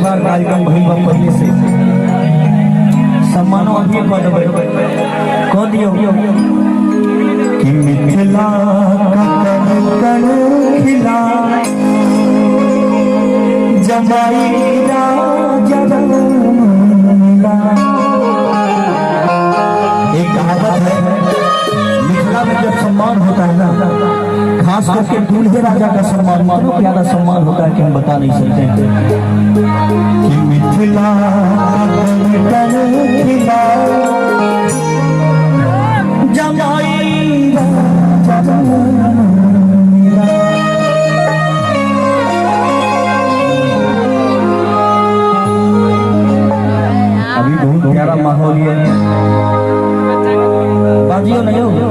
बार कार्यक्रम भइल बा पहले से सम्मानो अभी कह दियो कि मिथिला का तन खिला जमाई एक कहावत है, मिथिला में जब सम्मान होता है ना, खास करके दूल्हे राजा का सम्मान मानो प्यारा सम्मान होता है कि हम बता नहीं सकते कि मिथिला अभी बहुत प्यारा माहौल है, बाजियो नहीं हो